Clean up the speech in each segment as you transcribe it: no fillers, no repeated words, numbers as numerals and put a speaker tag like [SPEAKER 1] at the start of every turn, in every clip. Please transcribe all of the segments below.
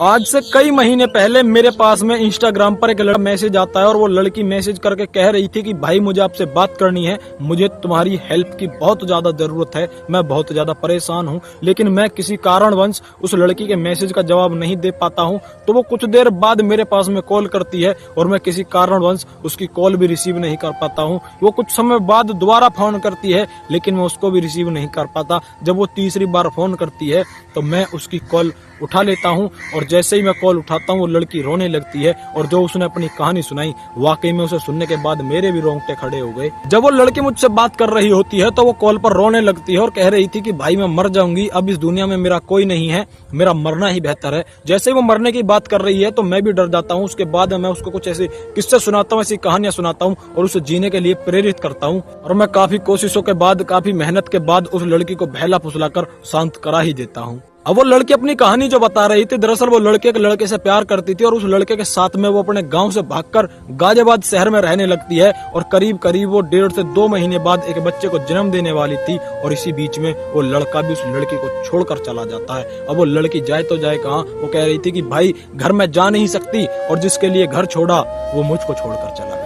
[SPEAKER 1] आज से कई महीने पहले मेरे पास में इंस्टाग्राम पर एक लड़का मैसेज आता है और वो लड़की मैसेज करके कह रही थी कि भाई मुझे आपसे बात करनी है, मुझे तुम्हारी हेल्प की बहुत ज्यादा जरूरत है, मैं बहुत ज्यादा परेशान हूँ, लेकिन मैं किसी कारणवश उस लड़की के मैसेज का जवाब नहीं दे पाता हूँ। तो वो कुछ देर बाद मेरे पास में कॉल करती है और मैं किसी कारणवश उसकी कॉल भी रिसीव नहीं कर पाता हूँ। वो कुछ समय बाद दोबारा फोन करती है लेकिन मैं उसको भी रिसीव नहीं कर पाता। जब वो तीसरी बार फोन करती है तो मैं उसकी कॉल उठा लेता हूं और जैसे ही मैं कॉल उठाता हूं वो लड़की रोने लगती है और जो उसने अपनी कहानी सुनाई वाकई में उसे सुनने के बाद मेरे भी रोंगटे खड़े हो गए। जब वो लड़की मुझसे बात कर रही होती है तो वो कॉल पर रोने लगती है और कह रही थी कि भाई मैं मर जाऊंगी, अब इस दुनिया में मेरा कोई नहीं है, मेरा मरना ही बेहतर है। जैसे ही वो मरने की बात कर रही है तो मैं भी डर जाता हूँ। उसके बाद मैं उसको कुछ ऐसे किस्से सुनाता हूँ, ऐसी कहानियां सुनाता हूँ और उसे जीने के लिए प्रेरित करता हूँ। और मैं काफी कोशिशों के बाद, काफी मेहनत के बाद उस लड़की को बहला फुसलाकर शांत करा ही देता हूँ। अब वो लड़की अपनी कहानी जो बता रही थी, दरअसल वो लड़के एक लड़के से प्यार करती थी और उस लड़के के साथ में वो अपने गांव से भागकर गाजियाबाद शहर में रहने लगती है और करीब करीब वो 1.5 से 2 महीने बाद एक बच्चे को जन्म देने वाली थी और इसी बीच में वो लड़का भी उस लड़की को छोड़कर चला जाता है। अब वो लड़की जाए तो जाए कहाँ। वो कह रही थी कि भाई घर में जा नहीं सकती और जिसके लिए घर छोड़ा वो मुझको छोड़कर चला गया।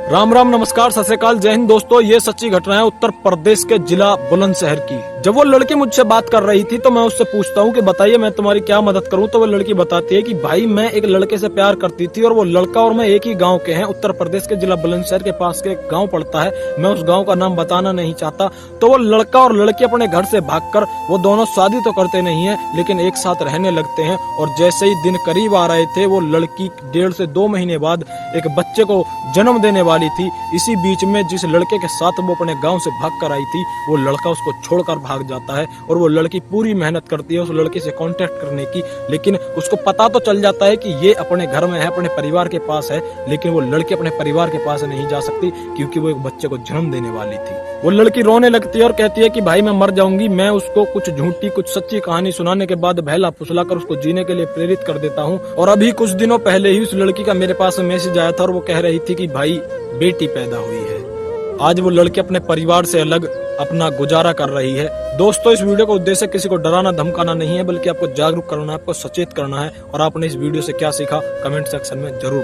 [SPEAKER 1] राम राम, नमस्कार, सत श्री अकाल, जय हिंद। दोस्तों, ये सच्ची घटना है उत्तर प्रदेश के जिला बुलंदशहर की। जब वो लड़की मुझसे बात कर रही थी तो मैं उससे पूछता हूँ कि बताइए मैं तुम्हारी क्या मदद करूँ। तो वो लड़की बताती है कि भाई मैं एक लड़के से प्यार करती थी और वो लड़का और मैं एक ही गांव के हैं। उत्तर प्रदेश के जिला बुलंदशहर के पास के एक गांव पड़ता है, मैं उस गांव का नाम बताना नहीं चाहता। तो वो लड़का और लड़की अपने घर से भागकर, वो दोनों शादी तो करते नहीं है लेकिन एक साथ रहने लगते हैं और जैसे ही दिन करीब आ रहे थे वो लड़की 1.5 से 2 महीने बाद एक बच्चे को जन्म देने वाली थी। इसी बीच में जिस लड़के के साथ वो अपने गांव से भाग कर आई थी वो लड़का उसको छोड़कर भाग जाता है और वो लड़की पूरी मेहनत करती है उस लड़के से कांटेक्ट करने की, लेकिन उसको पता तो चल जाता है कि ये अपने घर में है, अपने परिवार के पास है, लेकिन वो लड़की अपने परिवार के पास नहीं जा सकती क्योंकि वो एक बच्चे को जन्म देने वाली थी। वो लड़की रोने लगती है और कहती है कि भाई मैं मर जाऊंगी। मैं उसको कुछ झूठी कुछ सच्ची कहानी सुनाने के बाद बहला फुसलाकर उसको जीने के लिए प्रेरित कर देता हूँ। और अभी कुछ दिनों पहले ही उस लड़की का मेरे पास मैसेज आया था और वो कह रही थी कि भाई बेटी पैदा हुई है। आज वो लड़की अपने परिवार से अलग अपना गुजारा कर रही है। दोस्तों, इस वीडियो का उद्देश्य किसी को डराना धमकाना नहीं है बल्कि आपको जागरूक करना है, आपको सचेत करना है। और आपने इस वीडियो से क्या सीखा कमेंट सेक्शन में जरूर